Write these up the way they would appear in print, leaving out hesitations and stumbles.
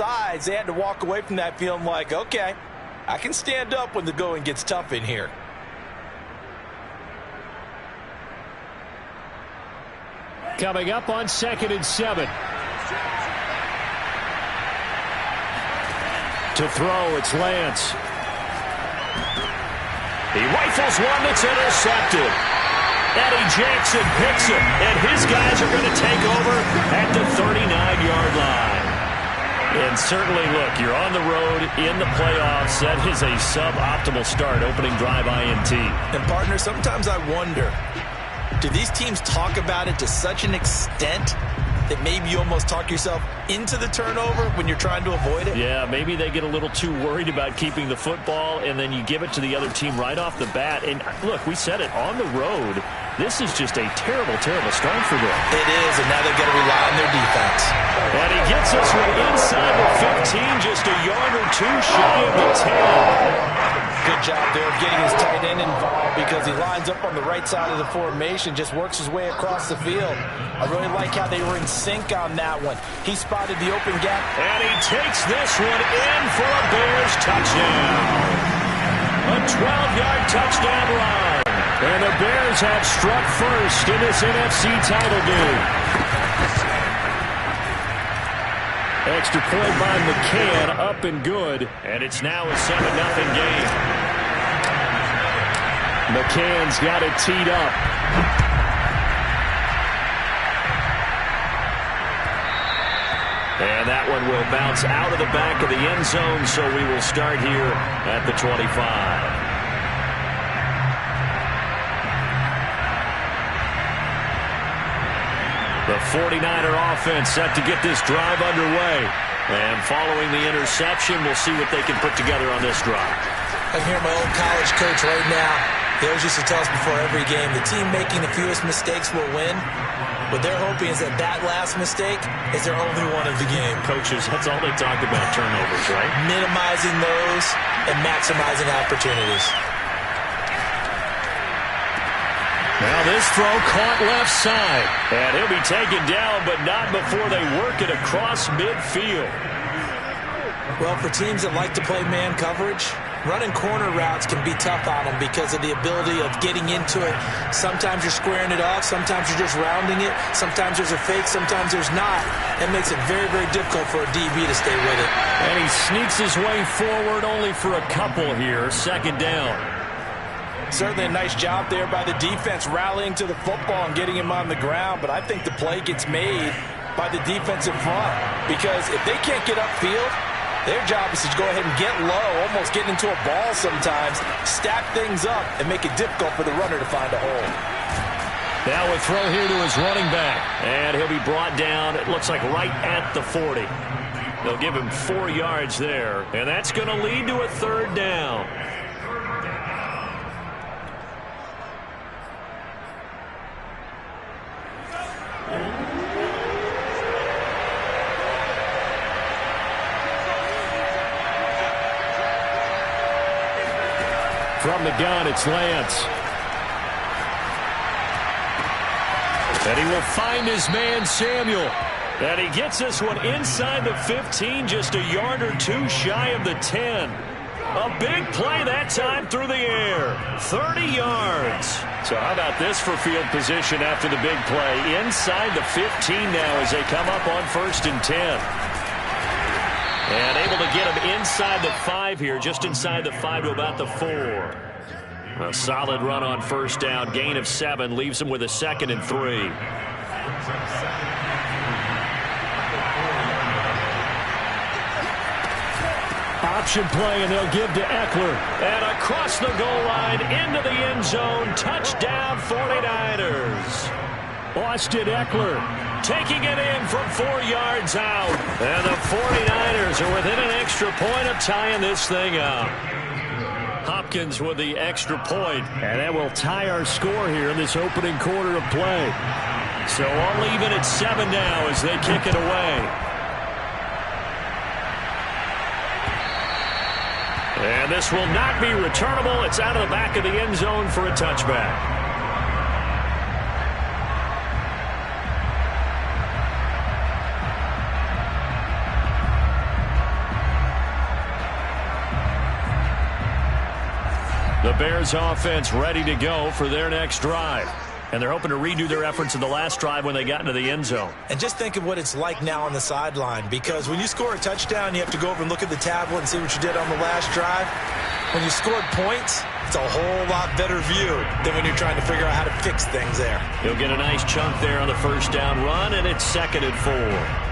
sides, they had to walk away from that feeling like, okay, I can stand up when the going gets tough in here. Coming up on 2nd and 7. To throw, it's Lance. He rifles one that's intercepted. Eddie Jackson picks it, and his guys are going to take over at the 39-yard line. And certainly, look, you're on the road in the playoffs. That is a suboptimal start, opening drive INT. And, partner, sometimes I wonder, do these teams talk about it to such an extent that maybe you almost talk yourself into the turnover when you're trying to avoid it? Yeah, maybe they get a little too worried about keeping the football, and then you give it to the other team right off the bat. And, look, we said it, on the road, this is just a terrible, terrible start for them. It is, and now they've got to rely on their defense. And he gets us one inside the 15, just a yard or two shy of the 10. Good job there of getting his tight end involved because he lines up on the right side of the formation, just works his way across the field. I really like how they were in sync on that one. He spotted the open gap. And he takes this one in for a Bears touchdown. A 12-yard touchdown run. And the Bears have struck first in this NFC title game. Extra point by McCann, up and good. And it's now a 7-0 game. McCann's got it teed up. And that one will bounce out of the back of the end zone, so we will start here at the 25. The 49er offense set to get this drive underway. And following the interception, we'll see what they can put together on this drive. I can hear my old college coach right now. He always used to tell us before every game, the team making the fewest mistakes will win. What they're hoping is that that last mistake is their only one of the game. Coaches, that's all they talk about, turnovers, right? Minimizing those and maximizing opportunities. Now this throw caught left side. And he'll be taken down, but not before they work it across midfield. Well, for teams that like to play man coverage, running corner routes can be tough on them because of the ability of getting into it. Sometimes you're squaring it off. Sometimes you're just rounding it. Sometimes there's a fake. Sometimes there's not. That makes it very, very difficult for a DB to stay with it. And he sneaks his way forward only for a couple here. 2nd down. Certainly a nice job there by the defense rallying to the football and getting him on the ground. But I think the play gets made by the defensive front because if they can't get upfield, their job is to go ahead and get low, almost get into a ball sometimes, stack things up, and make it difficult for the runner to find a hole. Now a throw here to his running back. And he'll be brought down, it looks like right at the 40. They'll give him 4 yards there. And that's going to lead to a 3rd down. From the gun, it's Lance. And he will find his man, Samuel. And he gets this one inside the 15, just a yard or two shy of the 10. A big play that time through the air. 30 yards. So how about this for field position after the big play? Inside the 15 now as they come up on 1st and 10. And able to get him inside the 5 here, just inside the 5 to about the 4. A solid run on 1st down, gain of 7, leaves him with a 2nd and 3. Option play, and they'll give to Eckler. And across the goal line, into the end zone, touchdown 49ers. Austin Eckler taking it in from 4 yards out. And the 49ers are within an extra point of tying this thing up. Hopkins with the extra point. And that will tie our score here in this opening quarter of play. So all even at 7 now as they kick it away. And this will not be returnable. It's out of the back of the end zone for a touchback. The Bears offense ready to go for their next drive. And they're hoping to redo their efforts in the last drive when they got into the end zone. And just think of what it's like now on the sideline, because when you score a touchdown, you have to go over and look at the tablet and see what you did on the last drive. When you scored points, it's a whole lot better view than when you're trying to figure out how to fix things there. He'll get a nice chunk there on the first down run, and it's 2nd and 4.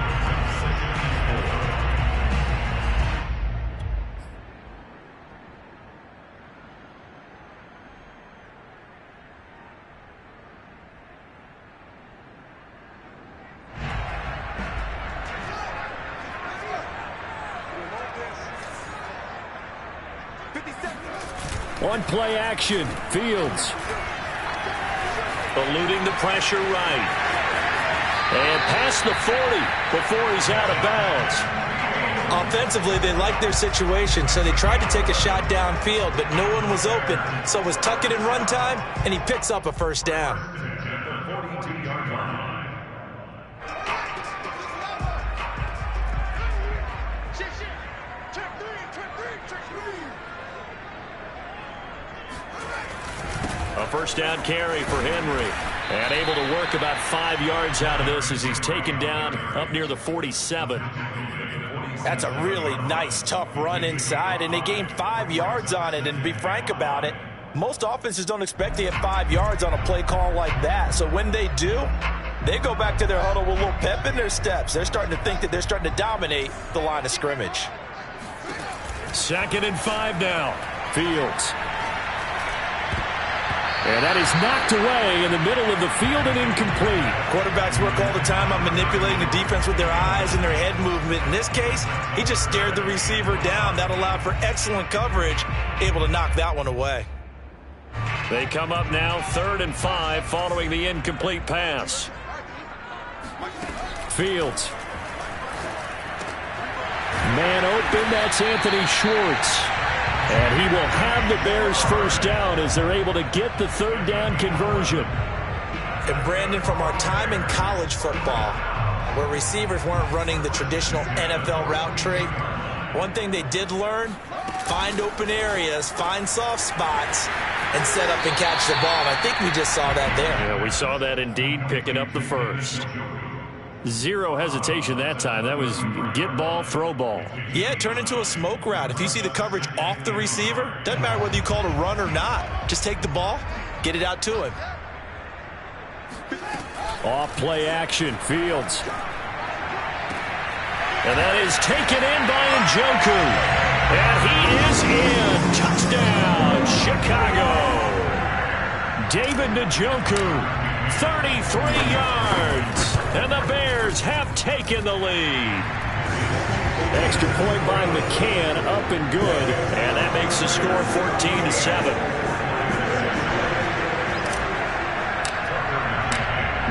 On play action, Fields. Eluding the pressure right. And past the 40 before he's out of bounds. Offensively, they liked their situation, so they tried to take a shot downfield, but no one was open. So it was tuck it in run time, and he picks up a first down. A first down carry for Henry. And able to work about 5 yards out of this as he's taken down up near the 47. That's a really nice, tough run inside, and they gained 5 yards on it. And to be frank about it, most offenses don't expect to get 5 yards on a play call like that. So when they do, they go back to their huddle with a little pep in their steps. They're starting to think that they're starting to dominate the line of scrimmage. 2nd and 5 now. Fields. And that is knocked away in the middle of the field and incomplete. Quarterbacks work all the time on manipulating the defense with their eyes and their head movement. In this case, he just stared the receiver down. That allowed for excellent coverage, able to knock that one away. They come up now 3rd and 5 following the incomplete pass. Fields. Man open, that's Anthony Schwartz. And he will have the Bears first down as they're able to get the 3rd down conversion. And Brandon, from our time in college football, where receivers weren't running the traditional NFL route tree, one thing they did learn, find open areas, find soft spots, and set up and catch the ball. And I think we just saw that there. Yeah, we saw that indeed, picking up the first. Zero hesitation that time. That was get ball, throw ball. Yeah, turn into a smoke route. If you see the coverage off the receiver, doesn't matter whether you call it a run or not. Just take the ball, get it out to him. Off play action, Fields. And that is taken in by Njoku. And he is in. Touchdown, Chicago. David Njoku. 33 yards, and the Bears have taken the lead. Extra point by McCann, up and good, and that makes the score 14-7.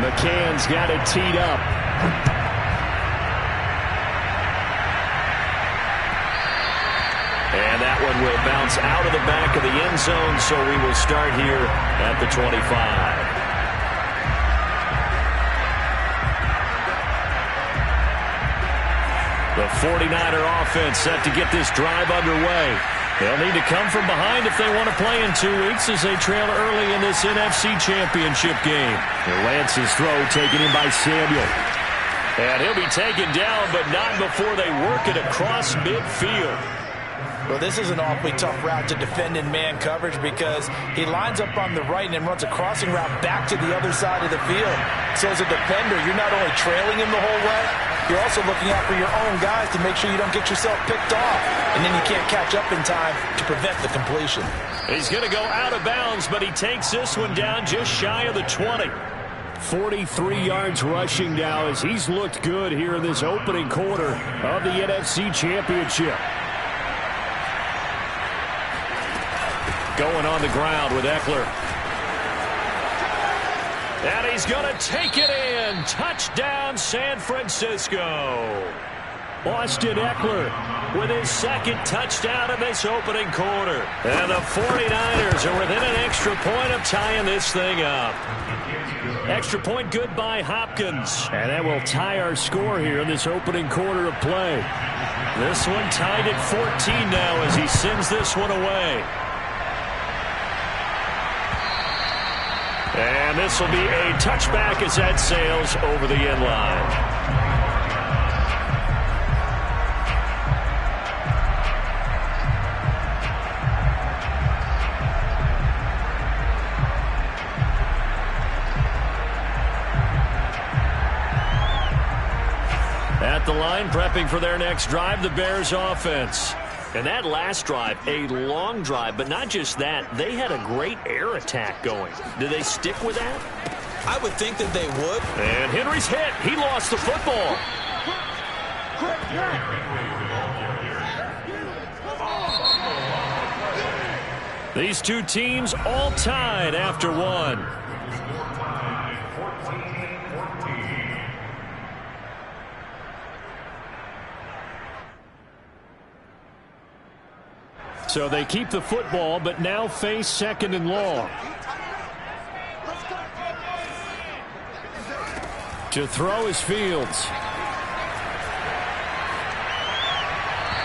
McCann's got it teed up. And that one will bounce out of the back of the end zone, so we will start here at the 25. The 49er offense set to get this drive underway. They'll need to come from behind if they want to play in 2 weeks as they trail early in this NFC Championship game. Lance's throw taken in by Samuel. And he'll be taken down, but not before they work it across midfield. Well, this is an awfully tough route to defend in man coverage because he lines up on the right and then runs a crossing route back to the other side of the field. So as a defender, you're not only trailing him the whole way, you're also looking out for your own guys to make sure you don't get yourself picked off. And then you can't catch up in time to prevent the completion. He's going to go out of bounds, but he takes this one down just shy of the 20. 43 yards rushing now as he's looked good here in this opening quarter of the NFC Championship. Going on the ground with Eckler. And he's going to take it in. Touchdown, San Francisco. Austin Eckler with his 2nd touchdown in this opening quarter. And the 49ers are within an extra point of tying this thing up. Extra point good by Hopkins. And that will tie our score here in this opening quarter of play. This one tied at 14 now as he sends this one away. And this will be a touchback as that sails over the end line. At the line, prepping for their next drive, the Bears offense. And that last drive, a long drive, but not just that. They had a great air attack going. Do they stick with that? I would think that they would. And Henry's hit. He lost the football. These two teams all tied after one. So they keep the football, but now face second and long. To throw is Fields.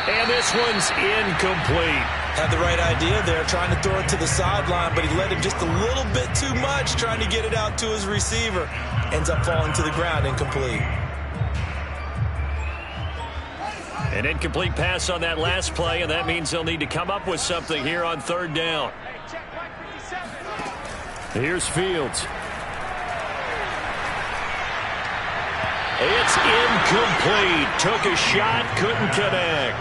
And this one's incomplete. Had the right idea there, trying to throw it to the sideline, but he let him just a little bit too much, trying to get it out to his receiver. Ends up falling to the ground, incomplete. An incomplete pass on that last play, and that means they'll need to come up with something here on third down. Here's Fields. It's incomplete. Took a shot, couldn't connect.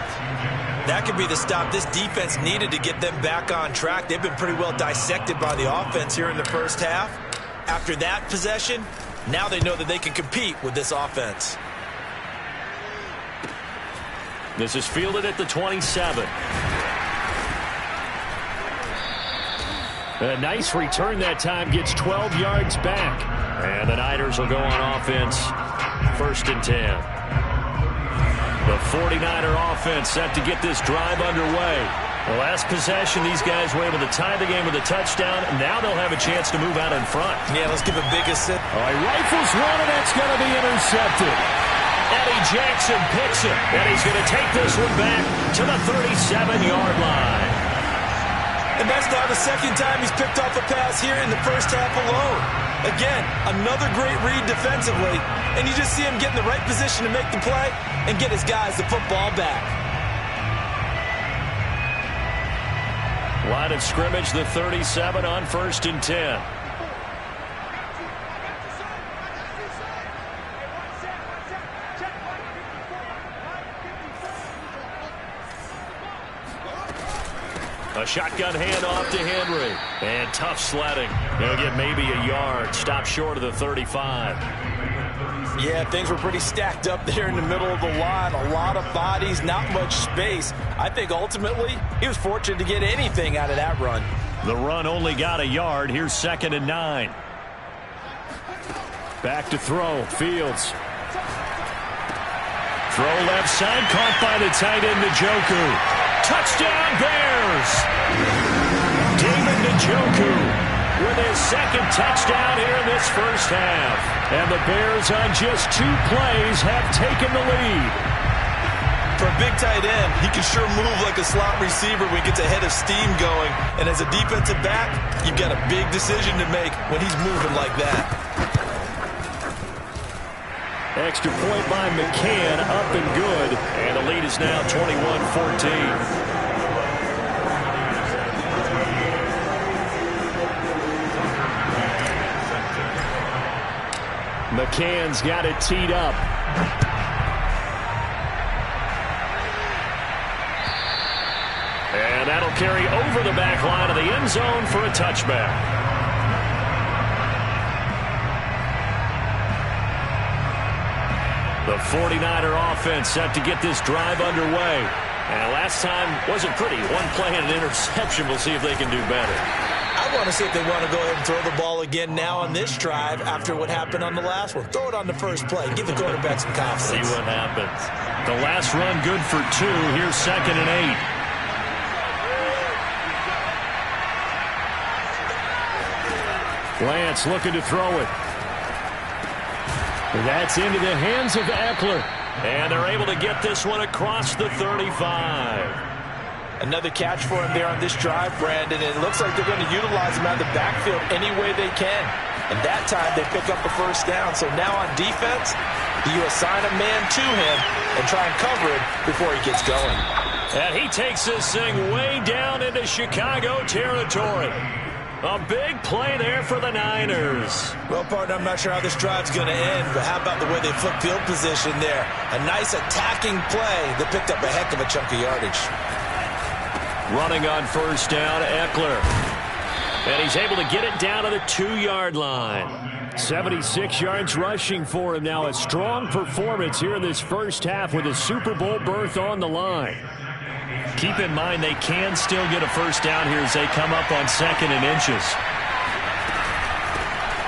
That could be the stop this defense needed to get them back on track. They've been pretty well dissected by the offense here in the first half. After that possession, now they know that they can compete with this offense. This is fielded at the 27. A nice return that time, gets 12 yards back. And the Niners will go on offense, 1st and 10. The 49er offense set to get this drive underway. The last possession, these guys were able to tie the game with a touchdown. Now they'll have a chance to move out in front. Yeah, let's give a big assist. All right, rifles one, and it's going to be intercepted. Eddie Jackson picks it, and he's going to take this one back to the 37-yard line. And that's now the second time he's picked off a pass here in the first half alone. Again, another great read defensively, and you just see him get in the right position to make the play and get his guys the football back. Line of scrimmage, the 37 on 1st and 10. A shotgun handoff to Henry. And tough sledding. He'll get maybe a yard. Stop short of the 35. Yeah, things were pretty stacked up there in the middle of the line. A lot of bodies, not much space. I think ultimately he was fortunate to get anything out of that run. The run only got a yard. Here's 2nd and 9. Back to throw. Fields. Throw left side. Caught by the tight end, Njoku. Touchdown, Bears! David Njoku with his 2nd touchdown here in this first half. And the Bears on just 2 plays have taken the lead. For a big tight end, he can sure move like a slot receiver when he gets a head of steam going. And as a defensive back, you've got a big decision to make when he's moving like that. Extra point by McCann, up and good. And the lead is now 21-14. McCann's got it teed up. And that'll carry over the back line of the end zone for a touchback. The 49er offense set to get this drive underway. And last time wasn't pretty. One play and an interception. We'll see if they can do better. I want to see if they want to go ahead and throw the ball again now on this drive after what happened on the last one. Throw it on the first play. Give the quarterback some confidence. See what happens. The last run good for 2. Here's 2nd and 8. Lance looking to throw it. That's into the hands of Eckler. And they're able to get this one across the 35. Another catch for him there on this drive, Brandon. And it looks like they're going to utilize him out of the backfield any way they can. And that time, they pick up a first down. So now on defense, do you assign a man to him and try and cover it before he gets going? And he takes this thing way down into Chicago territory. A big play there for the Niners. Well, partner, I'm not sure how this drive's going to end, but how about the way they flip field position there? A nice attacking play that picked up a heck of a chunk of yardage. Running on first down, Eckler. And he's able to get it down to the 2-yard line. 76 yards rushing for him now. A strong performance here in this first half with a Super Bowl berth on the line. Keep in mind they can still get a first down here as they come up on 2nd and inches.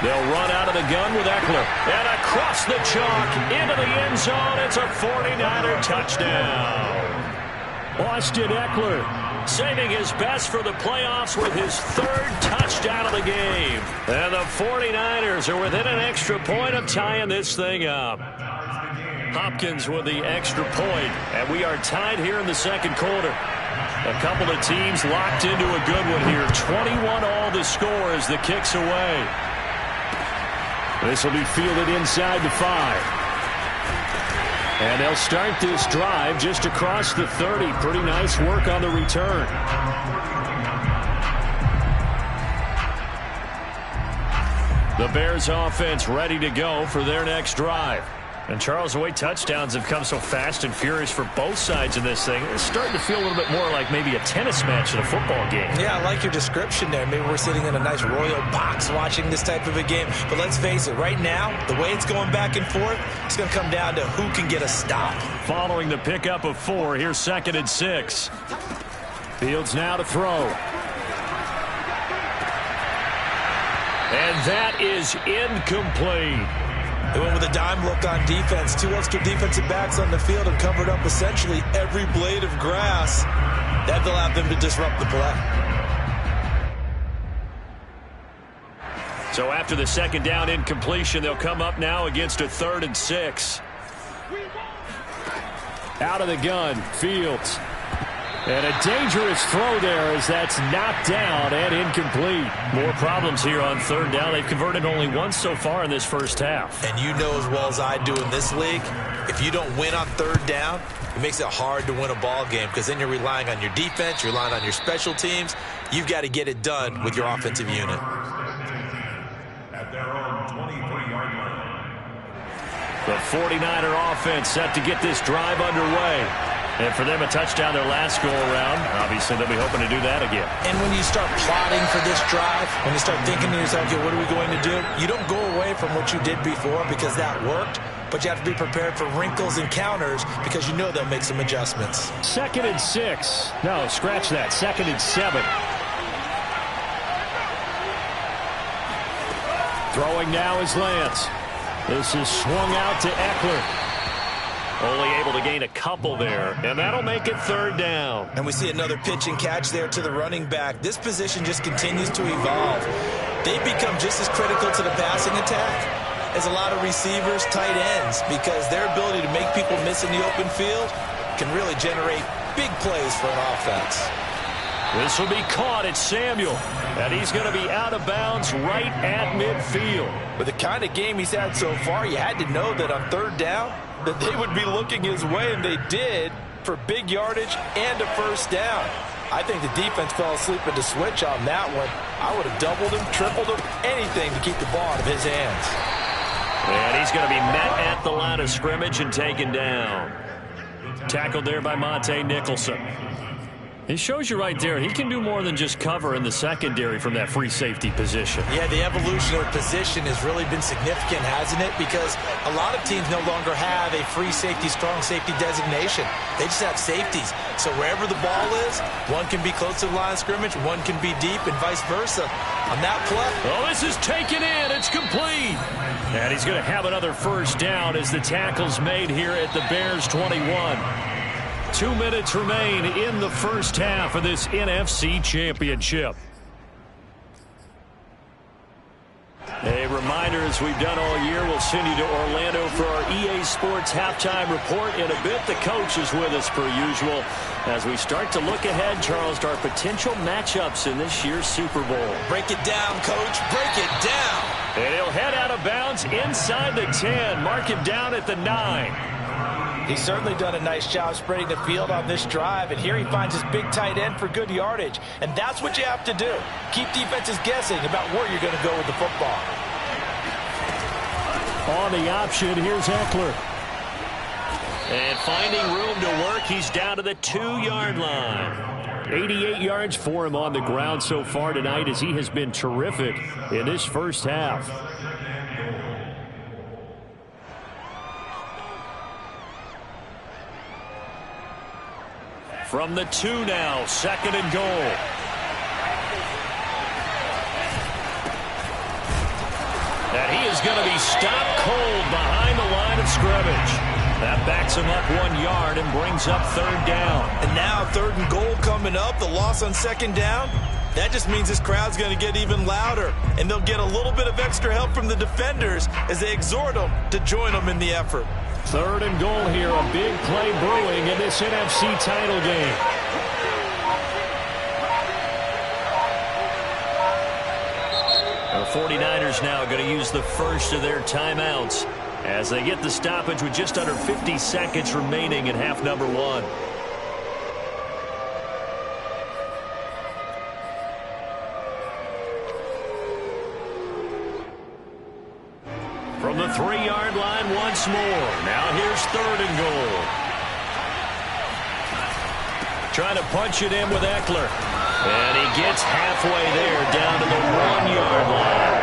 They'll run out of the gun with Eckler. And across the chalk into the end zone. It's a 49er touchdown. Austin Eckler saving his best for the playoffs with his 3rd touchdown of the game. And the 49ers are within an extra point of tying this thing up. Hopkins with the extra point, and we are tied here in the 2nd quarter. A couple of teams locked into a good one here. 21-all the score as the kick's away. This will be fielded inside the 5. And they'll start this drive just across the 30. Pretty nice work on the return. The Bears offense ready to go for their next drive. And Charles, the way touchdowns have come so fast and furious for both sides of this thing, it's starting to feel a little bit more like maybe a tennis match in a football game. Yeah, I like your description there. Maybe we're sitting in a nice royal box watching this type of a game. But let's face it, right now, the way it's going back and forth, it's going to come down to who can get a stop. Following the pickup of 4, here's 2nd and 6. Fields now to throw. And that is incomplete. They went with a dime look on defense. 2 extra defensive backs on the field and covered up essentially every blade of grass. That allowed them to disrupt the play. So after the 2nd down incompletion, they'll come up now against a 3rd and 6. Out of the gun, Fields. And a dangerous throw there as that's knocked down and incomplete. More problems here on 3rd down. They've converted only once so far in this first half. And you know as well as I do in this league, if you don't win on 3rd down, it makes it hard to win a ball game because then you're relying on your defense, you're relying on your special teams. You've got to get it done with your offensive unit. At their own 23-yard line. The 49er offense set to get this drive underway. And for them, a touchdown their last go-around. Obviously, they'll be hoping to do that again. And when you start plotting for this drive, when you start thinking to yourself, okay, what are we going to do? You don't go away from what you did before because that worked, but you have to be prepared for wrinkles and counters because you know they'll make some adjustments. 2nd and 6. No, scratch that. 2nd and 7. Throwing now is Lance. This is swung out to Eckler. Only able to gain a couple there, and that'll make it 3rd down. And we see another pitch and catch there to the running back. This position just continues to evolve. They've become just as critical to the passing attack as a lot of receivers, tight ends, because their ability to make people miss in the open field can really generate big plays for an offense. This will be caught at Samuel, and he's going to be out of bounds right at midfield. With the kind of game he's had so far, you had to know that on 3rd down, that they would be looking his way, and they did, for big yardage and a first down. I think the defense fell asleep at the switch on that one. I would have doubled him, tripled him, anything to keep the ball out of his hands. And he's going to be met at the line of scrimmage and taken down. Tackled there by Monte Nicholson. He shows you right there, he can do more than just cover in the secondary from that free safety position. Yeah, the evolution of the position has really been significant, hasn't it? Because a lot of teams no longer have a free safety, strong safety designation. They just have safeties. So wherever the ball is, one can be close to the line of scrimmage, one can be deep, and vice versa. On that play. Oh, this is taken in. It's complete. And he's going to have another first down as the tackle's made here at the Bears 21. 2 minutes remain in the first half of this NFC Championship. A reminder, as we've done all year, we'll send you to Orlando for our EA Sports halftime report in a bit. The coach is with us per usual as we start to look ahead, Charles, to our potential matchups in this year's Super Bowl. Break it down, Coach. Break it down. And he'll head out of bounds inside the 10. Mark him down at the 9. He's certainly done a nice job spreading the field on this drive, and here he finds his big tight end for good yardage. And that's what you have to do. Keep defenses guessing about where you're going to go with the football. On the option, here's Eckler. And finding room to work, he's down to the 2-yard line. 88 yards for him on the ground so far tonight as he has been terrific in this first half. From the 2 now, 2nd and goal. And he is going to be stopped cold behind the line of scrimmage. That backs him up 1 yard and brings up 3rd down. And now 3rd and goal coming up. The loss on 2nd down. That just means this crowd's going to get even louder. And they'll get a little bit of extra help from the defenders as they exhort them to join them in the effort. 3rd and goal here. A big play brewing in this NFC title game. The 49ers now going to use the first of their timeouts as they get the stoppage with just under 50 seconds remaining in half number 1. From the 3-yard line once more. Now here's 3rd and goal. Trying to punch it in with Eckler. And he gets halfway there down to the 1-yard line.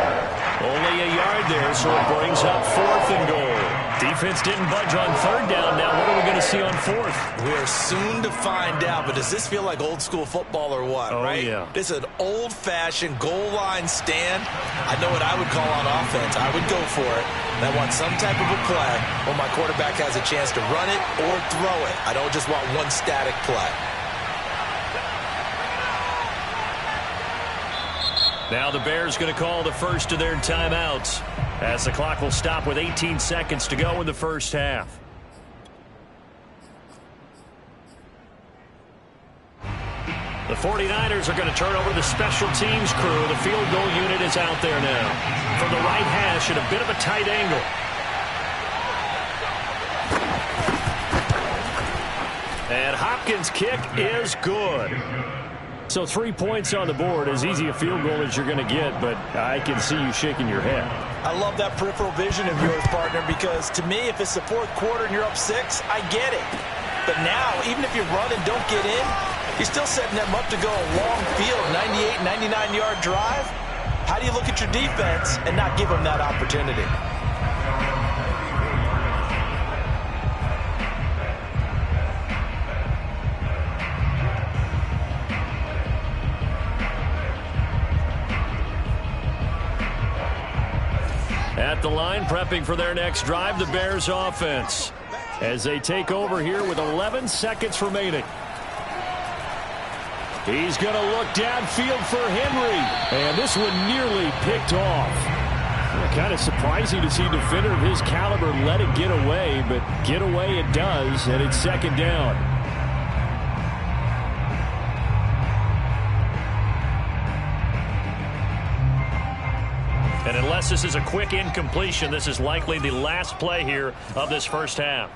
Only a yard there, so it brings up 4th and goal. Defense didn't budge on 3rd down. Now what are we going to see on 4th? We're soon to find out, but does this feel like old school football or what, right? Yeah. This is an old-fashioned goal line stand. I know what I would call on offense. I would go for it. And I want some type of a play where my quarterback has a chance to run it or throw it. I don't just want one static play. Now the Bears going to call the first of their timeouts as the clock will stop with 18 seconds to go in the first half. The 49ers are going to turn over the special teams crew. The field goal unit is out there now. From the right hash at a bit of a tight angle. And Hopkins' kick is good. So 3 points on the board, as easy a field goal as you're going to get, but I can see you shaking your head. I love that peripheral vision of yours, partner, because to me, if it's the 4th quarter and you're up 6, I get it. But now, even if you run and don't get in, you're still setting them up to go a long field, 98, 99-yard drive. How do you look at your defense and not give them that opportunity? At the line, prepping for their next drive, the Bears offense, as they take over here with 11 seconds remaining. He's going to look downfield for Henry, and this one nearly picked off. Kind of surprising to see a defender of his caliber let it get away, but get away it does, and it's 2nd down. And unless this is a quick incompletion, this is likely the last play here of this first half.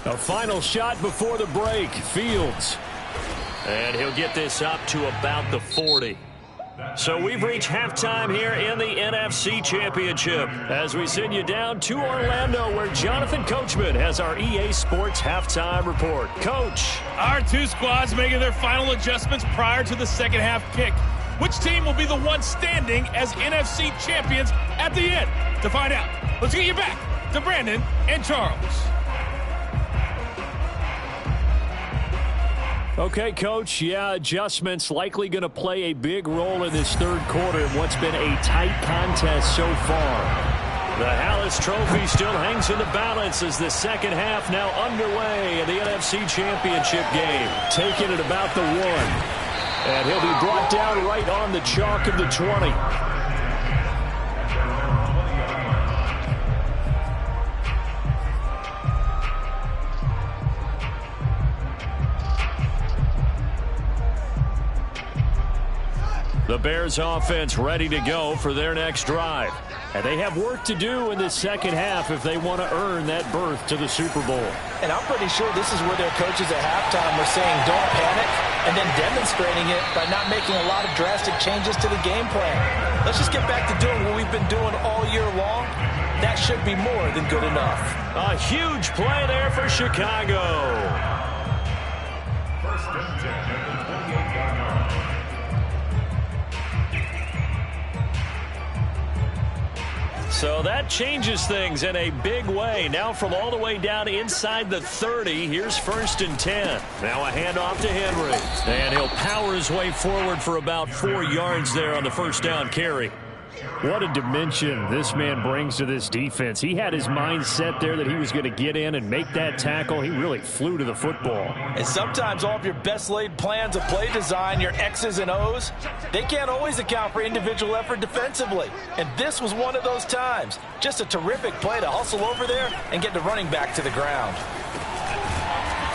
A final shot before the break. Fields. And he'll get this up to about the 40. So we've reached halftime here in the NFC Championship as we send you down to Orlando, where Jonathan Coachman has our EA Sports halftime report. Coach. Our 2 squads making their final adjustments prior to the second half kick. Which team will be the one standing as NFC champions at the end? To find out, let's get you back to Brandon and Charles. Okay, Coach. Yeah, adjustments likely going to play a big role in this 3rd quarter in what's been a tight contest so far. The Hallis Trophy still hangs in the balance as the second half now underway in the NFC Championship game. Taking it about the 1. And he'll be brought down right on the chalk of the 20. The Bears offense ready to go for their next drive. And they have work to do in the second half if they want to earn that berth to the Super Bowl. And I'm pretty sure this is where their coaches at halftime were saying don't panic, and then demonstrating it by not making a lot of drastic changes to the game plan. Let's just get back to doing what we've been doing all year long. That should be more than good enough. A huge play there for Chicago. First and 10 at the 28-yard line. So that changes things in a big way. Now from all the way down inside the 30, here's first and 10. Now a handoff to Henry. And he'll power his way forward for about 4 yards there on the first down carry. What a dimension this man brings to this defense. He had his mind set there that he was going to get in and make that tackle. He really flew to the football. And sometimes all of your best laid plans of play design, your X's and O's, they can't always account for individual effort defensively. And this was one of those times. Just a terrific play to hustle over there and get the running back to the ground.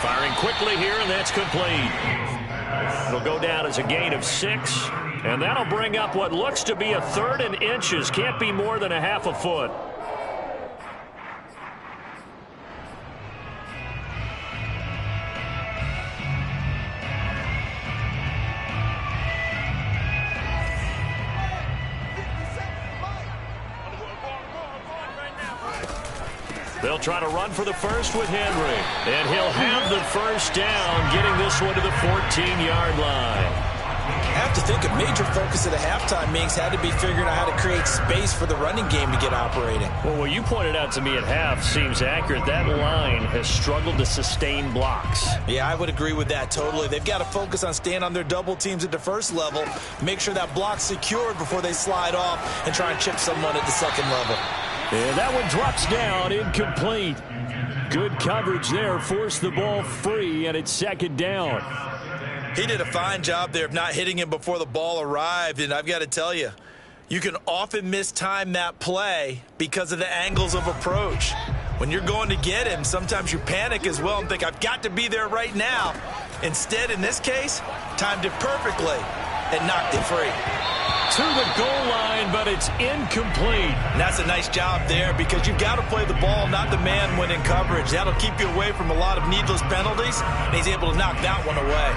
Firing quickly here, and that's complete. It'll go down as a gain of 6. And that'll bring up what looks to be a 3rd and inches. Can't be more than a half a foot. They'll try to run for the first with Henry. And he'll have the first down, getting this one to the 14-yard line. I have to think a major focus of the halftime meetings had to be figuring out how to create space for the running game to get operating. Well, what you pointed out to me at half seems accurate. That line has struggled to sustain blocks. Yeah, I would agree with that totally. They've got to focus on staying on their double teams at the first level, make sure that block's secured before they slide off and try and chip someone at the second level. And that one drops down, incomplete. Good coverage there, forced the ball free, and it's second down. He did a fine job there of not hitting him before the ball arrived, and I've got to tell you, you can often mistime that play because of the angles of approach. When you're going to get him, sometimes you panic as well and think, I've got to be there right now. Instead, in this case, timed it perfectly and knocked it free. To the goal line, but it's incomplete. And that's a nice job there because you've got to play the ball, not the man when in coverage. That'll keep you away from a lot of needless penalties, and he's able to knock that one away.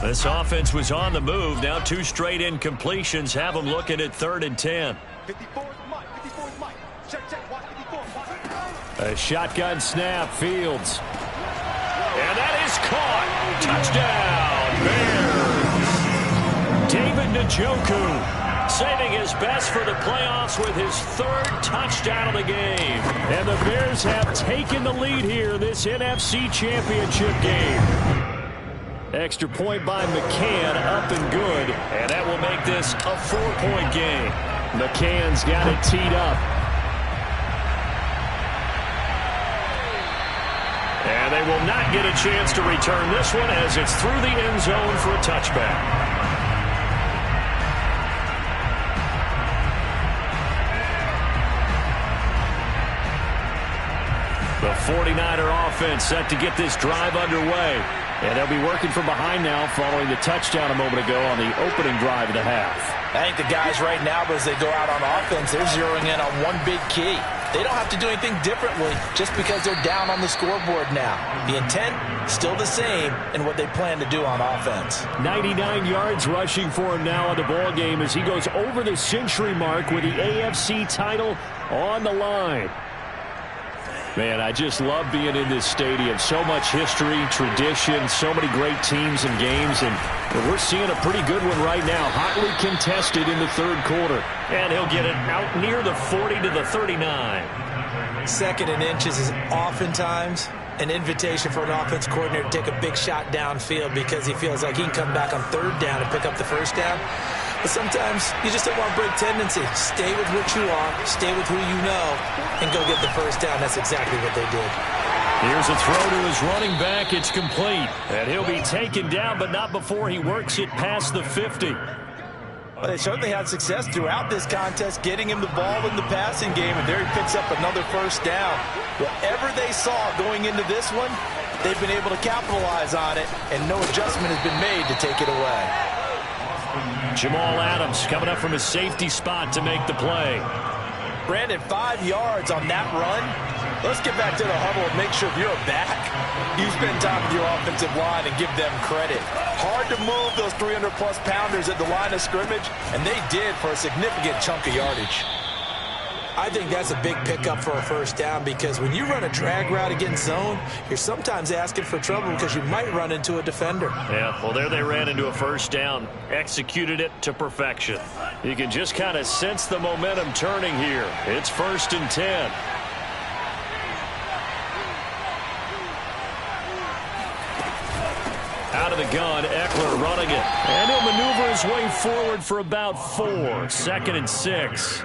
This offense was on the move. Now 2 straight incompletions have them looking at 3rd and 10. A shotgun snap, Fields. And that is caught. Touchdown, Bears. David Njoku saving his best for the playoffs with his 3rd touchdown of the game. And the Bears have taken the lead here in this NFC Championship game. Extra point by McCann, up and good. And that will make this a 4-point game. McCann's got it teed up. And they will not get a chance to return this one as it's through the end zone for a touchback. The 49er offense set to get this drive underway. And they'll be working from behind now following the touchdown a moment ago on the opening drive of the half. I think the guys right now, as they go out on offense, they're zeroing in on one big key. They don't have to do anything differently just because they're down on the scoreboard now. The intent, still the same in what they plan to do on offense. 99 yards rushing for him now in the ball game as he goes over the century mark with the AFC title on the line. Man, I just love being in this stadium. So much history, tradition, so many great teams and games, and we're seeing a pretty good one right now. Hotly contested in the 3rd quarter. And he'll get it out near the 40 to the 39. 2nd and inches is oftentimes an invitation for an offense coordinator to take a big shot downfield because he feels like he can come back on 3rd down and pick up the first down. But sometimes you just don't want to break tendency. Stay with what you are, stay with who you know, and go get the first down. That's exactly what they did. Here's a throw to his running back. It's complete. And he'll be taken down, but not before he works it past the 50. Well, they certainly had success throughout this contest, getting him the ball in the passing game, and there he picks up another first down. Whatever they saw going into this one, they've been able to capitalize on it, and no adjustment has been made to take it away. Jamal Adams coming up from his safety spot to make the play. Brandon, 5 yards on that run. Let's get back to the huddle and make sure if you're a back, you spend time with your offensive line and give them credit. Hard to move those 300-plus pounders at the line of scrimmage, and they did for a significant chunk of yardage. I think that's a big pickup for a first down, because when you run a drag route against zone, you're sometimes asking for trouble because you might run into a defender. Yeah, well, there they ran into a first down, executed it to perfection. You can just kind of sense the momentum turning here. It's 1st and 10. Out of the gun, Eckler running it. And he'll maneuver his way forward for about 4. 2nd and 6.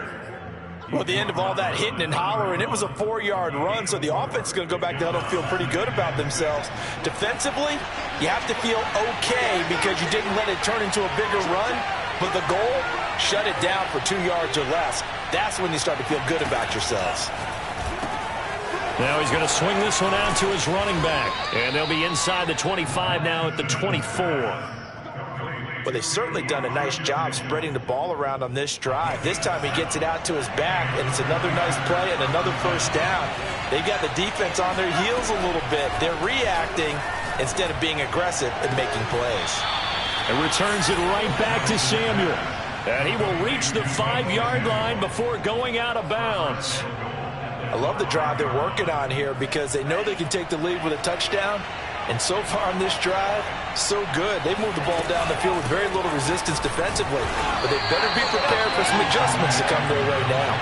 Well, at the end of all that hitting and hollering, it was a 4-yard run, so the offense is going to go back to huddle and feel pretty good about themselves. Defensively, you have to feel okay because you didn't let it turn into a bigger run, but the goal, shut it down for 2 yards or less. That's when you start to feel good about yourselves. Now he's going to swing this one out to his running back, and they'll be inside the 25 now at the 24. Well, they've certainly done a nice job spreading the ball around on this drive. This time he gets it out to his back, and it's another nice play and another first down. They've got the defense on their heels a little bit. They're reacting instead of being aggressive and making plays. And returns it right back to Samuel. And he will reach the 5-yard line before going out of bounds. I love the drive they're working on here because they know they can take the lead with a touchdown. And so far on this drive, so good. They've moved the ball down the field with very little resistance defensively. But they better be prepared for some adjustments to come their way now.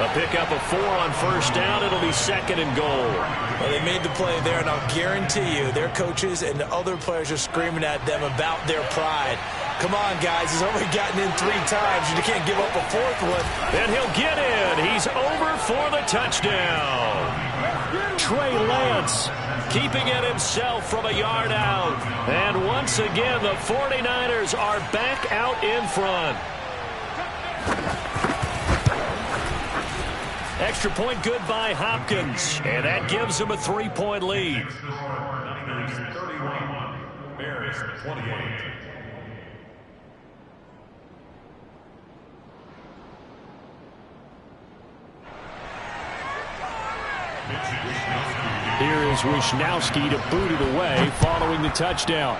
A pickup of 4 on first down. It'll be 2nd and goal. Well, they made the play there, and I'll guarantee you their coaches and the other players are screaming at them about their pride. Come on, guys. He's already gotten in 3 times. You can't give up a 4th one. And he'll get in. He's over for the touchdown. Trey Lance keeping it himself from a yard out. And once again, the 49ers are back out in front. Extra point good by Hopkins. And that gives him a 3-point lead. Niners 31, Bears 28. Here is Wishnowski to boot it away following the touchdown.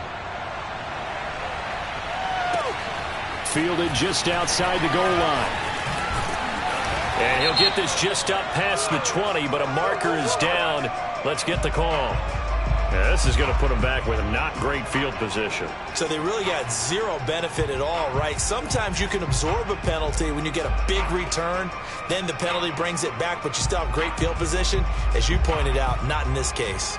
Fielded just outside the goal line. And he'll get this just up past the 20, but a marker is down. Let's get the call. Yeah, this is going to put him back with a not great field position. So they really got zero benefit at all, right? Sometimes you can absorb a penalty when you get a big return. Then the penalty brings it back, but you still have great field position. As you pointed out, not in this case.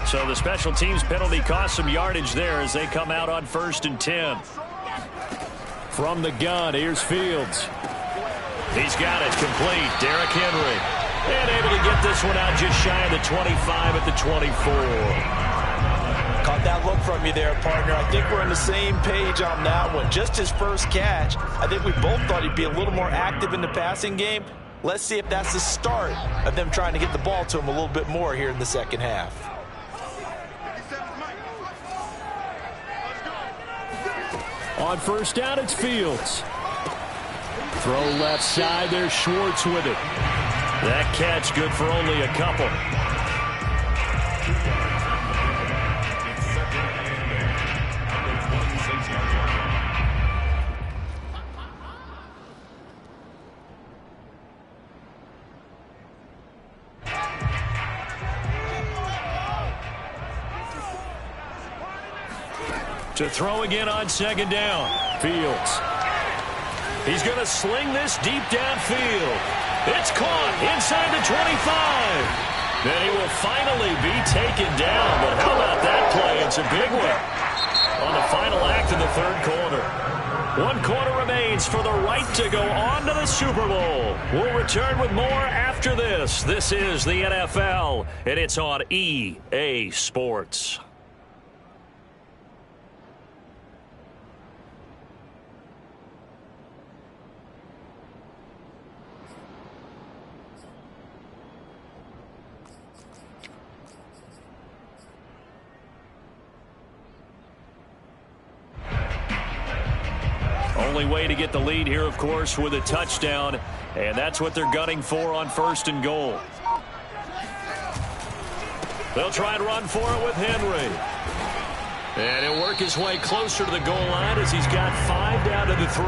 So the special teams penalty cost some yardage there as they come out on 1st and 10. From the gun, here's Fields. He's got it complete. Derrick Henry. And able to get this one out just shy of the 25 at the 24. Caught that look from you there, partner. I think we're on the same page on that one. Just his first catch. I think we both thought he'd be a little more active in the passing game. Let's see if that's the start of them trying to get the ball to him a little bit more here in the second half. On first down, it's Fields. Throw left side, there's Schwartz with it. That catch good for only a couple. To throw again on 2nd down. Fields. He's going to sling this deep downfield. It's caught inside the 25. Then he will finally be taken down. But how about that play? It's a big one on the final act of the 3rd quarter. 1 quarter remains for the right to go on to the Super Bowl. We'll return with more after this. This is the NFL, and it's on EA Sports. Only way to get the lead here, of course, with a touchdown, and that's what they're gunning for on 1st and goal. They'll try and run for it with Henry. And he'll work his way closer to the goal line as he's got 5 down to the 3.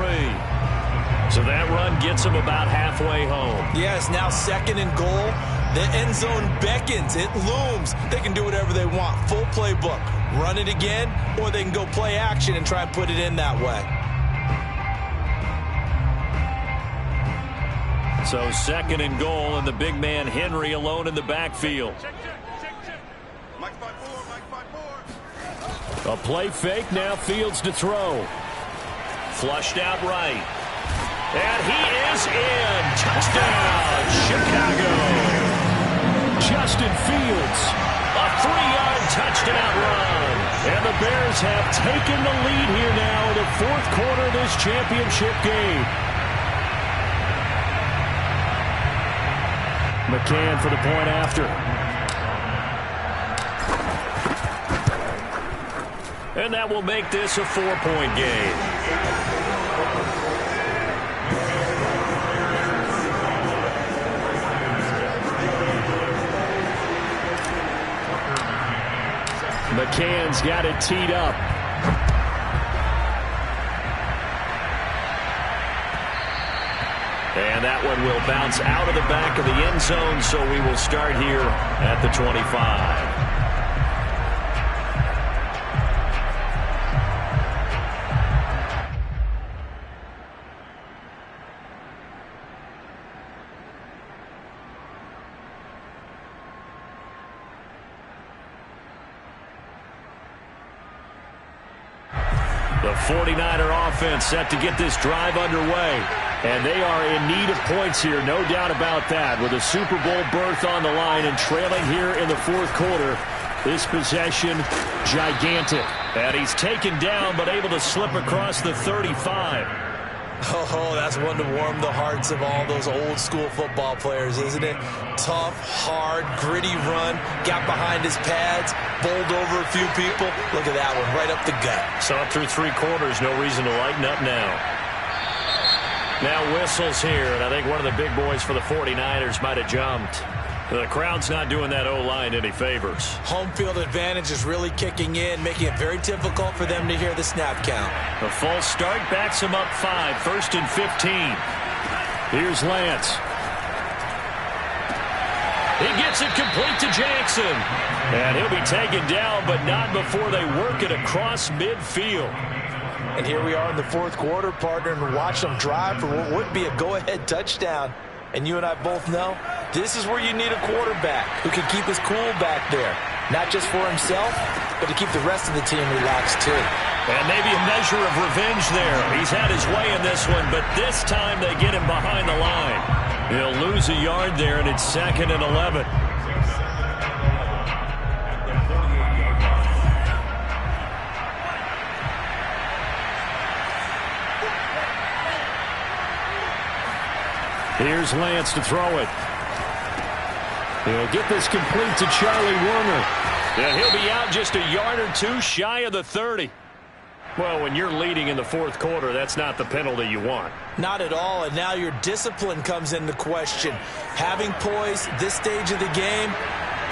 So that run gets him about halfway home. Yes, now 2nd and goal. The end zone beckons. It looms. They can do whatever they want. Full playbook. Run it again, or they can go play action and try and put it in that way. So 2nd and goal, and the big man Henry alone in the backfield. A play fake, now Fields to throw. Flushed out right. And he is in. Touchdown, Chicago. Justin Fields, a 3-yard touchdown run. And the Bears have taken the lead here now in the 4th quarter of this championship game. McCann for the point after. And that will make this a 4-point game. McCann's got it teed up. And that one will bounce out of the back of the end zone, so we will start here at the 25. The 49er offense set to get this drive underway. And they are in need of points here, no doubt about that. With a Super Bowl berth on the line and trailing here in the 4th quarter, this possession gigantic. And he's taken down but able to slip across the 35. Oh, that's one to warm the hearts of all those old school football players, isn't it? Tough, hard, gritty run, got behind his pads, bowled over a few people. Look at that one, right up the gut. Saw it through 3 quarters, no reason to lighten up now. Now whistles here, and I think one of the big boys for the 49ers might have jumped. The crowd's not doing that O-line any favors. Home field advantage is really kicking in, making it very difficult for them to hear the snap count. The false start backs him up 5, 1st and 15. Here's Lance. He gets it complete to Jackson. And he'll be taken down, but not before they work it across midfield. And here we are in the 4th quarter, partner, and watch them drive for what would be a go-ahead touchdown. And you and I both know this is where you need a quarterback who can keep his cool back there. Not just for himself, but to keep the rest of the team relaxed too. And maybe a measure of revenge there. He's had his way in this one, but this time they get him behind the line. He'll lose a yard there, and it's 2nd and 11. Here's Lance to throw it. He'll get this complete to Charlie Werner. And he'll be out just a yard or 2 shy of the 30. Well, when you're leading in the 4th quarter, that's not the penalty you want. Not at all, and now your discipline comes into question. Having poise this stage of the game,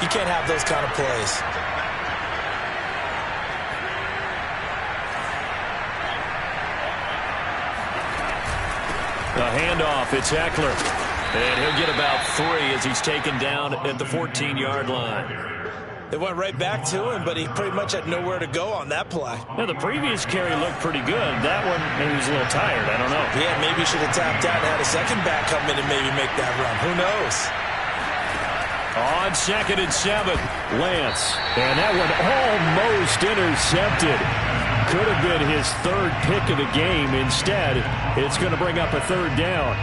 you can't have those kind of plays. A handoff, it's Eckler. And he'll get about 3 as he's taken down at the 14-yard line. They went right back to him, but he pretty much had nowhere to go on that play. Now, the previous carry looked pretty good. That one, maybe he was a little tired. I don't know. Yeah, maybe he should have tapped out and had a second back come in and maybe make that run. Who knows? On 2nd and 7, Lance. And that one almost intercepted. could have been his third pick of the game. Instead, it's going to bring up a third down.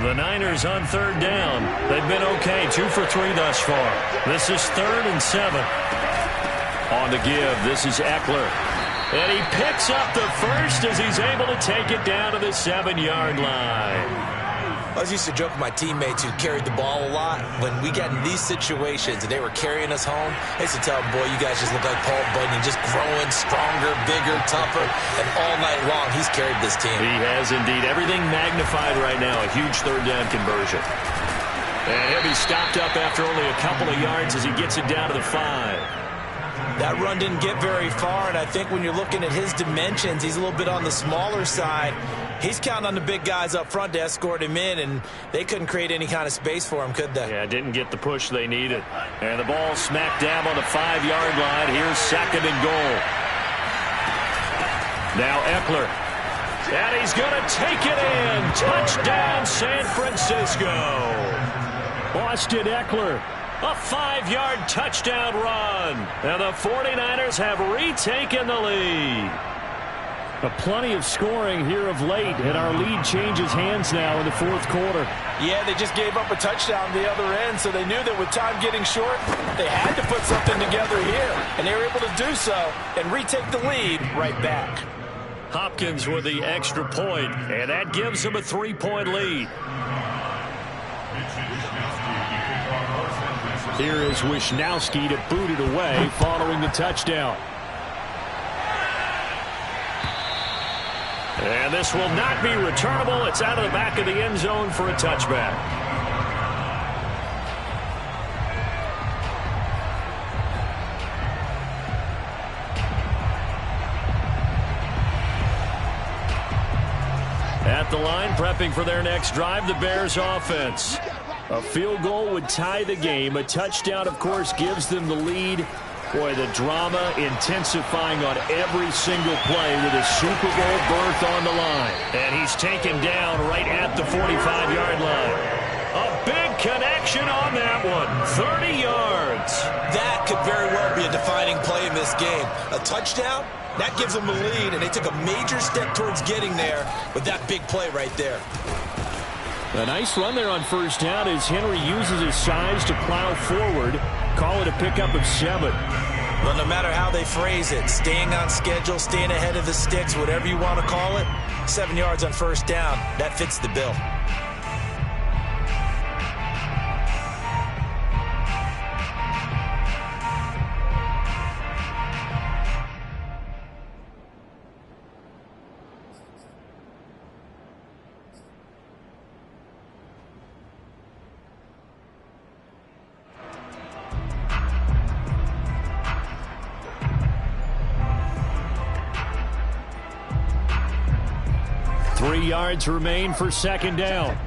The Niners on third down. They've been okay, 2 for 3 thus far. This is 3rd and 7. On the give, this is Eckler. And he picks up the first as he's able to take it down to the 7-yard line. I was used to joke with my teammates who carried the ball a lot. When we got in these situations and they were carrying us home, I used to tell them, boy, you guys just look like Paul Bunyan, just growing stronger, bigger, tougher, and all night long he's carried this team. He has indeed. Everything magnified right now. A huge third down conversion. And he'll be stopped up after only a couple of yards as he gets it down to the 5. That run didn't get very far, and I think when you're looking at his dimensions, he's a little bit on the smaller side. He's counting on the big guys up front to escort him in, and they couldn't create any kind of space for him, could they? Yeah, didn't get the push they needed. And the ball smack dab on the 5-yard line. Here's 2nd and goal. Now Eckler. And he's going to take it in. Touchdown, San Francisco. Austin Eckler. A 5-yard touchdown run. And the 49ers have retaken the lead. Plenty of scoring here of late, and our lead changes hands now in the 4th quarter. Yeah, they just gave up a touchdown the other end, so they knew that with time getting short, they had to put something together here. And they were able to do so and retake the lead right back. Hopkins with the extra point, and that gives them a 3-point lead. Here is Wishnowski to boot it away following the touchdown. And this will not be returnable. It's out of the back of the end zone for a touchback. At the line, prepping for their next drive, the Bears offense. A field goal would tie the game. A touchdown, of course, gives them the lead. Boy, the drama intensifying on every single play with a Super Bowl berth on the line. And he's taken down right at the 45-yard line. A big connection on that one. 30 yards. That could very well be a defining play in this game. A touchdown, that gives them the lead, and they took a major step towards getting there with that big play right there. A nice run there on first down as Henry uses his size to plow forward. Call it a pickup of 7. Well, no matter how they phrase it, staying on schedule, staying ahead of the sticks, whatever you want to call it, 7 yards on first down, that fits the bill. Yards remain for second down.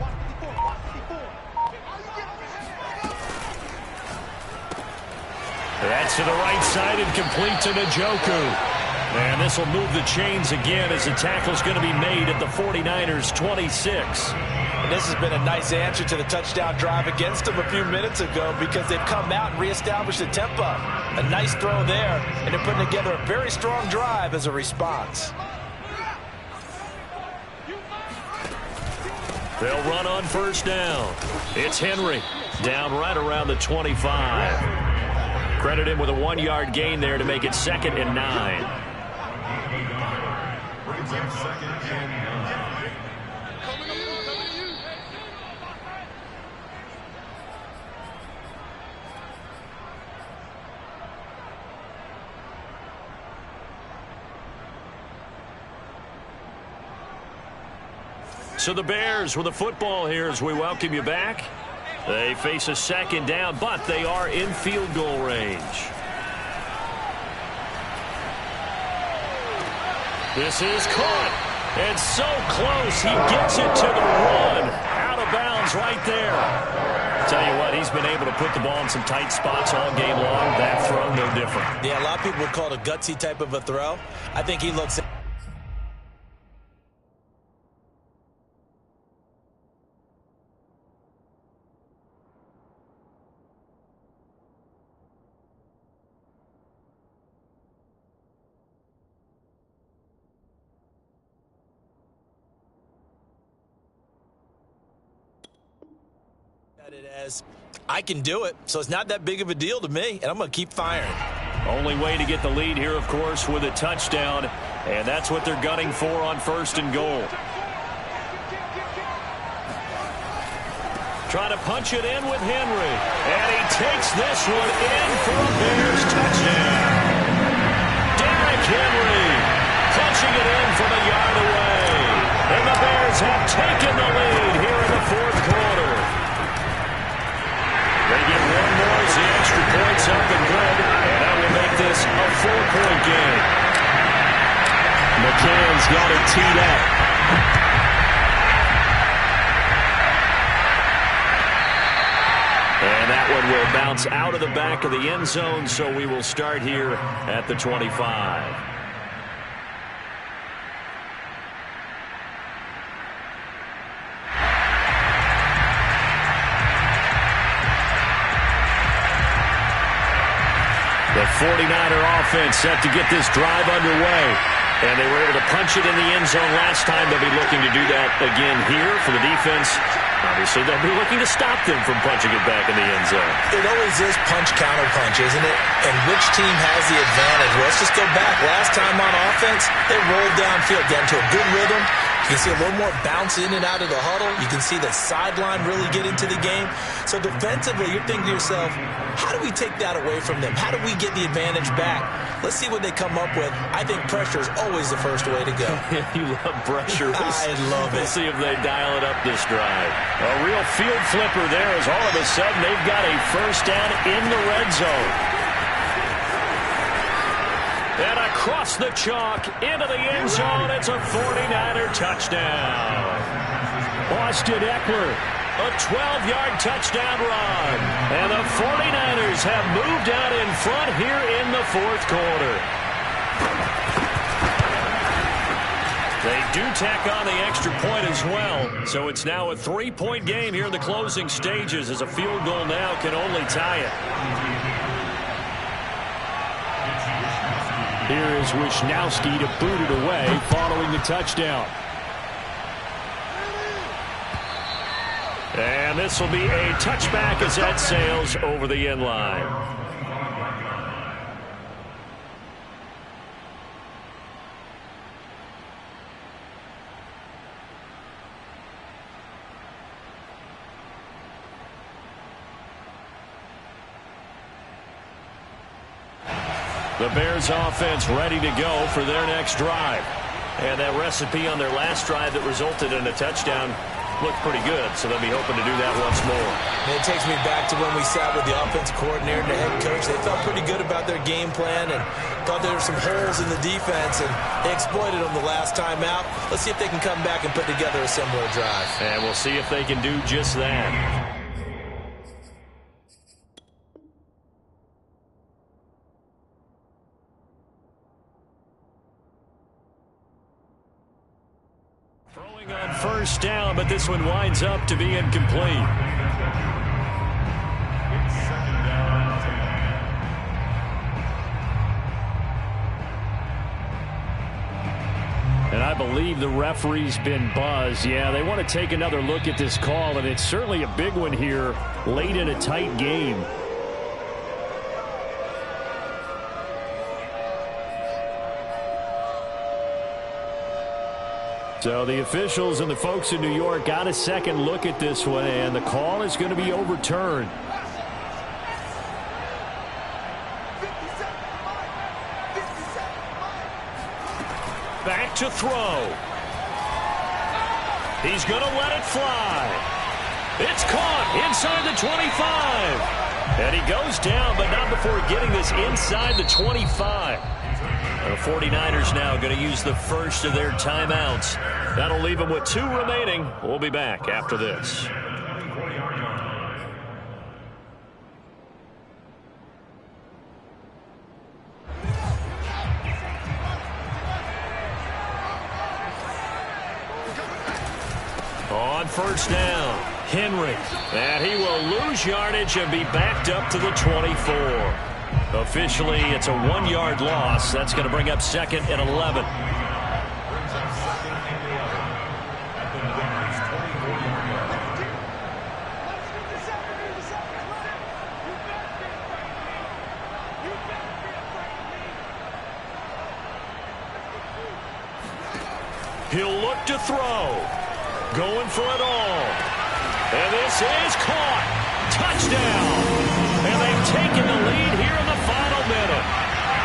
That's to the right side and complete to Njoku. And this will move the chains again as the tackle's going to be made at the 49ers 26. And this has been a nice answer to the touchdown drive against them a few minutes ago because they've come out and reestablished the tempo. A nice throw there, and they're putting together a very strong drive as a response. They'll run on first down. It's Henry down right around the 25. Credit him with a 1-yard gain there to make it 2nd and 9. Brings up 2nd and 9. So the Bears with the football here as we welcome you back. They face a second down, but they are in field goal range. This is caught. And so close. He gets it to the run. Out of bounds right there. Tell you what, he's been able to put the ball in some tight spots all game long. That throw, no different. Yeah, a lot of people would call it a gutsy type of a throw. I think he looks at It as I can do it, so it's not that big of a deal to me, and I'm going to keep firing. Only way to get the lead here, of course, with a touchdown, and that's what they're gunning for on 1st and goal. Trying to punch it in with Henry, and he takes this one in for a Bears touchdown. Derrick Henry punching it in from a yard away, and the Bears have taken the lead here in the 4th quarter. They get one more as the extra point's up and good, and that will make this a 4-point game. McCann's got it teed up. And that one will bounce out of the back of the end zone, so we will start here at the 25. The 49er offense set to get this drive underway. And they were able to punch it in the end zone last time. They'll be looking to do that again here for the defense. Obviously, they'll be looking to stop them from punching it back in the end zone. It always is punch-counter-punch, isn't it? And which team has the advantage? Well, let's just go back. Last time on offense, they rolled downfield, got into a good rhythm. You can see a little more bounce in and out of the huddle. You can see the sideline really get into the game. So defensively, you're thinking to yourself, how do we take that away from them? How do we get the advantage back? Let's see what they come up with. I think pressure is always the first way to go. You love pressure. I love it. We'll see if they dial it up this drive. A real field flipper there as all of a sudden they've got a first down in the red zone. And across the chalk into the end zone, it's a 49er touchdown. Austin Eckler, a 12-yard touchdown run. And the 49ers have moved out in front here in the 4th quarter. They do tack on the extra point as well. So it's now a 3-point game here in the closing stages, as a field goal now can only tie it. Here is Wishnowski to boot it away following the touchdown. And this will be a touchback as that sails over the end line. The Bears offense ready to go for their next drive. And that recipe on their last drive that resulted in a touchdown looked pretty good, so they'll be hoping to do that once more. And it takes me back to when we sat with the offensive coordinator and the head coach. They felt pretty good about their game plan and thought there were some holes in the defense, and they exploited them the last time out. Let's see if they can come back and put together a similar drive. And we'll see if they can do just that. On first down, but this one winds up to be incomplete. And I believe the referee's been buzzed. Yeah, they want to take another look at this call, and it's certainly a big one here late in a tight game. So the officials and the folks in New York got a second look at this one, and the call is going to be overturned. Back to throw. He's going to let it fly. It's caught inside the 25. And he goes down, but not before getting this inside the 25. The 49ers now going to use the first of their timeouts. That'll leave them with 2 remaining. We'll be back after this. On first down, Henry. And he will lose yardage and be backed up to the 24. Officially, it's a 1-yard loss. That's going to bring up 2nd and 11. He'll look to throw. Going for it all. And this is caught. Touchdown. And they've taken the lead here in the final minute.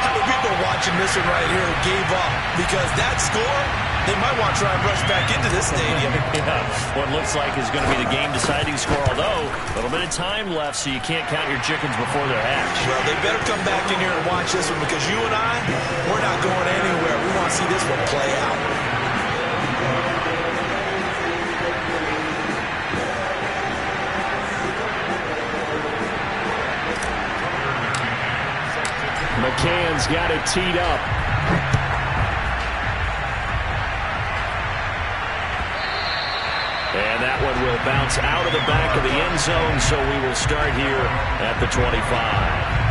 How many people watching this one right here gave up? Because that score, they might want to try and rush back into this stadium. Yeah, what looks like is going to be the game-deciding score, although a little bit of time left, so you can't count your chickens before they're hatched. Well, they better come back in here and watch this one, because you and I, we're not going anywhere. We want to see this one play out. McCann's got it teed up. And that one will bounce out of the back of the end zone, so we will start here at the 25.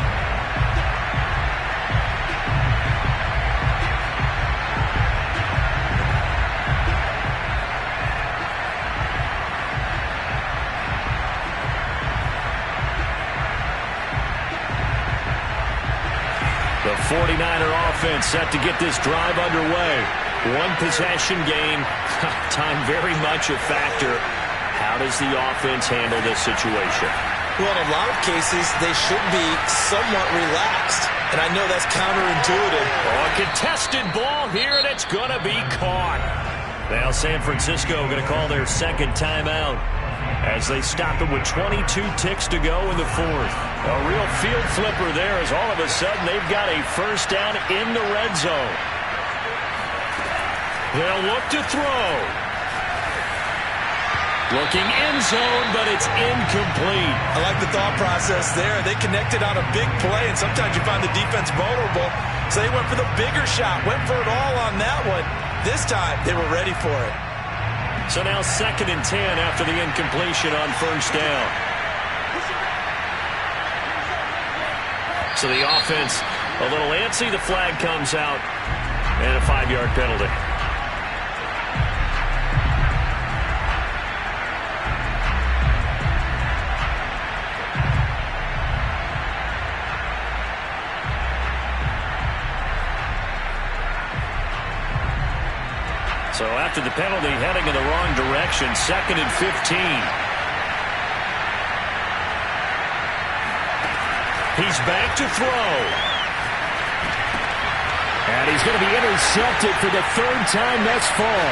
The 49er offense set to get this drive underway. One possession game. Time very much a factor. How does the offense handle this situation? Well, in a lot of cases, they should be somewhat relaxed. And I know that's counterintuitive. Oh, a contested ball here, and it's going to be caught. Now San Francisco going to call their second timeout as they stop it with 22 ticks to go in the fourth. A real field flipper there, as all of a sudden they've got a first down in the red zone. They'll look to throw. Looking end zone, but it's incomplete. I like the thought process there. They connected on a big play, and sometimes you find the defense vulnerable. So they went for the bigger shot, went for it all on that one. This time, they were ready for it. So now 2nd and 10 after the incompletion on first down. So the offense a little antsy. The flag comes out, and a 5-yard penalty. So after the penalty, heading in the wrong direction, 2nd and 15. He's back to throw. And he's going to be intercepted for the 3rd time thus far.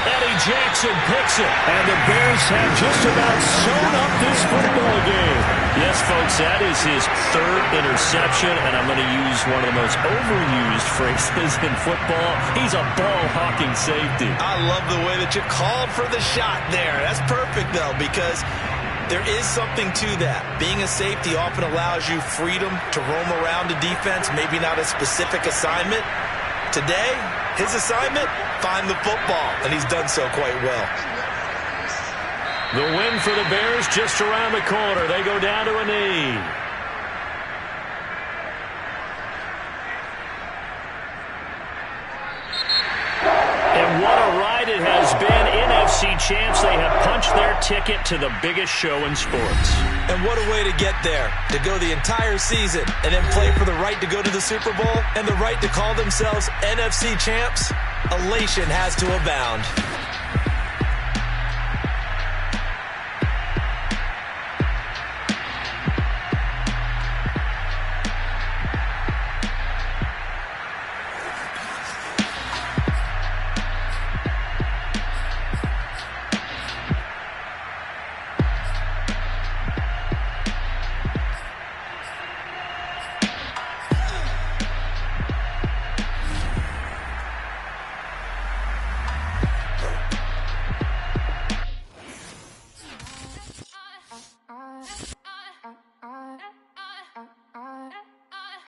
Eddie Jackson picks it. And the Bears have just about sewn up this football game. Yes, folks, that is his 3rd interception, and I'm going to use one of the most overused phrases in football. He's a ball-hawking safety. I love the way that you called for the shot there. That's perfect, though, because there is something to that. Being a safety often allows you freedom to roam around the defense, maybe not a specific assignment. Today, his assignment, find the football, and he's done so quite well. The win for the Bears just around the corner. They go down to a knee. And what a ride it has been. NFC champs, they have punched their ticket to the biggest show in sports. And what a way to get there. To go the entire season and then play for the right to go to the Super Bowl and the right to call themselves NFC champs. Elation has to abound.